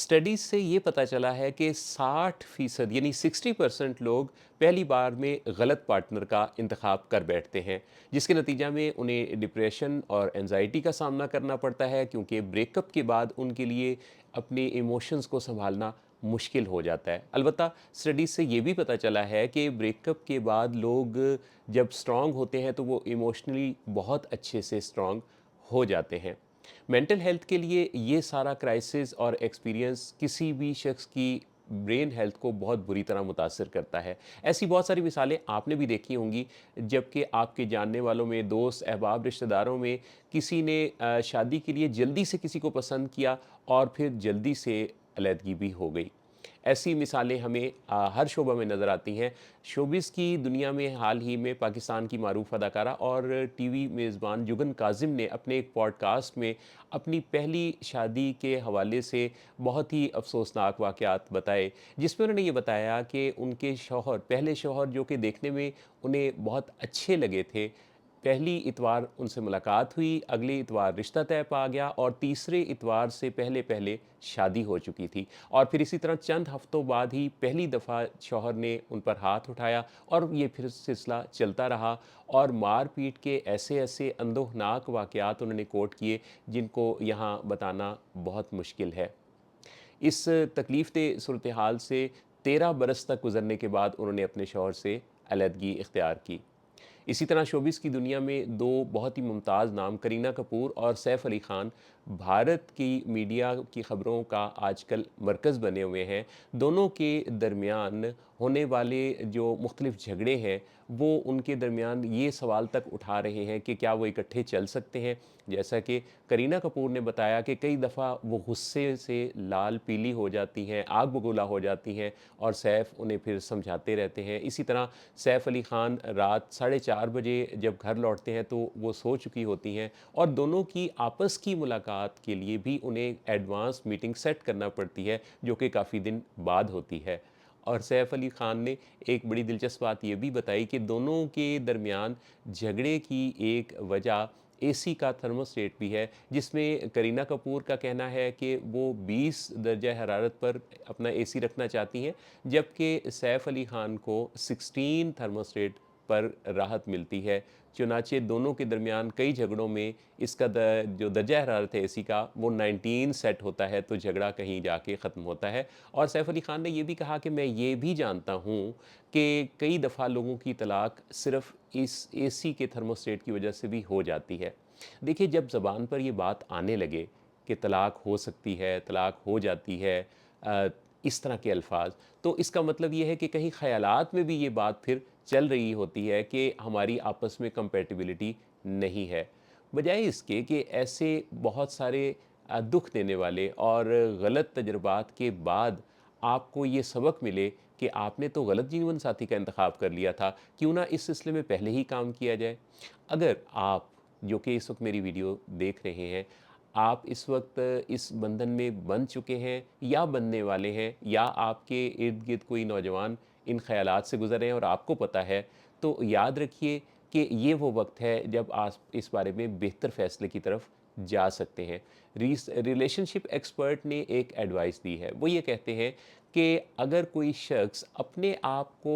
Studies से ये पता चला है कि 60% यानी 60% लोग पहली बार में गलत पार्टनर का इंतखाब कर बैठते हैं, जिसके नतीजा में उन्हें डिप्रेशन और एंजाइटी का सामना करना पड़ता है, क्योंकि ब्रेकअप के बाद उनके लिए अपने इमोशंस को संभालना मुश्किल हो जाता है। अलबत्ता स्टडीज़ से ये भी पता चला है कि ब्रेकअप के बाद लोग जब स्ट्रॉन्ग होते हैं तो वो इमोशनली बहुत अच्छे से स्ट्रॉन्ग हो जाते हैं। मेंटल हेल्थ के लिए ये सारा क्राइसिस और एक्सपीरियंस किसी भी शख्स की ब्रेन हेल्थ को बहुत बुरी तरह मुतासर करता है। ऐसी बहुत सारी मिसालें आपने भी देखी होंगी, जबकि आपके जानने वालों में, दोस्त, अहबाब, रिश्तेदारों में किसी ने शादी के लिए जल्दी से किसी को पसंद किया और फिर जल्दी से अलहदगी भी हो गई। ऐसी मिसालें हमें हर शोबा में नज़र आती हैं। शोबिज़ की दुनिया में हाल ही में पाकिस्तान की मारूफ अदाकारा और टीवी मेज़बान जुगन काज़िम ने अपने एक पॉडकास्ट में अपनी पहली शादी के हवाले से बहुत ही अफ़सोसनाक वाक़यात बताए, जिसमें उन्होंने ये बताया कि उनके शौहर, पहले शौहर जो कि देखने में उन्हें बहुत अच्छे लगे थे, पहली इतवार उनसे मुलाकात हुई, अगले इतवार रिश्ता तय पा गया और तीसरे इतवार से पहले पहले शादी हो चुकी थी। और फिर इसी तरह चंद हफ्तों बाद ही पहली दफ़ा शौहर ने उन पर हाथ उठाया और ये फिर सिलसिला चलता रहा और मार पीट के ऐसे ऐसे अंदोहनाक वाक़यात उन्होंने कोट किए, जिनको यहाँ बताना बहुत मुश्किल है। इस तकलीफ़ दे सूरत हाल से 13 बरस तक गुजरने के बाद उन्होंने अपने शौहर से अलहदगी इख्तियार की। इसी तरह शोबिस की दुनिया में दो बहुत ही मुमताज़ नाम, करीना कपूर और सैफ अली ख़ान, भारत की मीडिया की ख़बरों का आजकल मरकज़ बने हुए हैं। दोनों के दरमियान होने वाले जो मुख्तलिफ़ झगड़े हैं, वो उनके दरमियान ये सवाल तक उठा रहे हैं कि क्या वो इकट्ठे चल सकते हैं। जैसा कि करीना कपूर ने बताया कि कई दफ़ा वो गुस्से से लाल पीली हो जाती हैं, आग बबूला हो जाती हैं और सैफ उन्हें फिर समझाते रहते हैं। इसी तरह सैफ अली ख़ान रात 4:30 बजे जब घर लौटते हैं तो वो सो चुकी होती हैं और दोनों की आपस की मुलाकात के लिए भी उन्हें एडवांस मीटिंग सेट करना पड़ती है, जो कि काफ़ी दिन बाद होती है। और सैफ अली ख़ान ने एक बड़ी दिलचस्प बात ये भी बताई कि दोनों के दरमियान झगड़े की एक वजह एसी का थर्मोस्टेट भी है, जिसमें करीना कपूर का कहना है कि वो 20 दर्जा हरारत पर अपना एसी रखना चाहती हैं, जबकि सैफ अली ख़ान को 16 थर्मोस्टेट पर राहत मिलती है। चुनाचे दोनों के दरमियान कई झगड़ों में इसका जो दर्जा हरारत है एसी का, वो 19 सेट होता है, तो झगड़ा कहीं जाके ख़त्म होता है। और सैफ अली ख़ान ने ये भी कहा कि मैं ये भी जानता हूँ कि कई दफ़ा लोगों की तलाक सिर्फ़ इस एसी के थर्मोस्टेट की वजह से भी हो जाती है। देखिए, जब ज़बान पर ये बात आने लगे कि तलाक हो सकती है, तलाक हो जाती है, अ, इस तरह के अल्फाज, तो इसका मतलब ये है कि कहीं ख़यालात में भी ये बात फिर चल रही होती है कि हमारी आपस में कंपैटिबिलिटी नहीं है। बजाय इसके कि ऐसे बहुत सारे दुख देने वाले और गलत तजुर्बात के बाद आपको ये सबक मिले कि आपने तो गलत जीवन साथी का इंतखाब कर लिया था, क्यों ना इस सिलसिले में पहले ही काम किया जाए। अगर आप जो कि इस वक्त मेरी वीडियो देख रहे हैं, आप इस वक्त इस बंधन में बंध चुके हैं या बनने वाले हैं, या आपके इर्द गिर्द कोई नौजवान इन ख़यालात से गुज़र रहे हैं और आपको पता है, तो याद रखिए कि ये वो वक्त है जब आप इस बारे में बेहतर फ़ैसले की तरफ जा सकते हैं। रिलेशनशिप एक्सपर्ट ने एक एडवाइस दी है, वो ये कहते हैं कि अगर कोई शख्स अपने आप को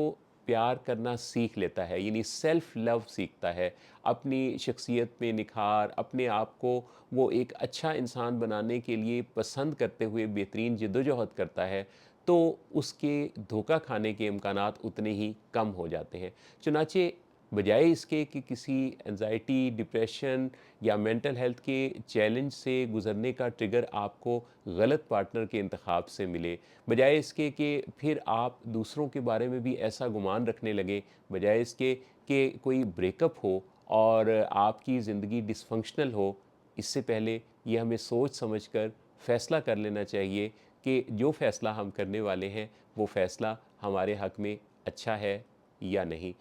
प्यार करना सीख लेता है, यानी सेल्फ़ लव सीखता है, अपनी शख्सियत में निखार, अपने आप को वो एक अच्छा इंसान बनाने के लिए पसंद करते हुए बेहतरीन जद्दोजहद करता है, तो उसके धोखा खाने के इम्कानात उतने ही कम हो जाते हैं। चुनाचे बजाय इसके कि किसी एंजाइटी, डिप्रेशन या मेंटल हेल्थ के चैलेंज से गुज़रने का ट्रिगर आपको गलत पार्टनर के इंतखाब से मिले, बजाय इसके कि फिर आप दूसरों के बारे में भी ऐसा गुमान रखने लगें, बजाय इसके कि कोई ब्रेकअप हो और आपकी ज़िंदगी डिसफंक्शनल हो, इससे पहले ये हमें सोच समझ कर फ़ैसला कर लेना चाहिए कि जो फ़ैसला हम करने वाले हैं, वो फ़ैसला हमारे हक़ में अच्छा है या नहीं।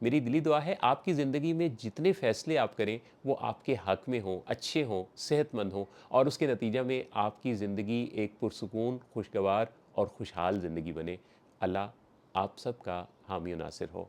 मेरी दिली दुआ है आपकी ज़िंदगी में जितने फ़ैसले आप करें, वो आपके हक़ में हों, अच्छे हों, सेहतमंद हों और उसके नतीजा में आपकी ज़िंदगी एक पुरसुकून, खुशगवार और खुशहाल ज़िंदगी बने। अल्लाह आप सबका हामी और नासिर हो।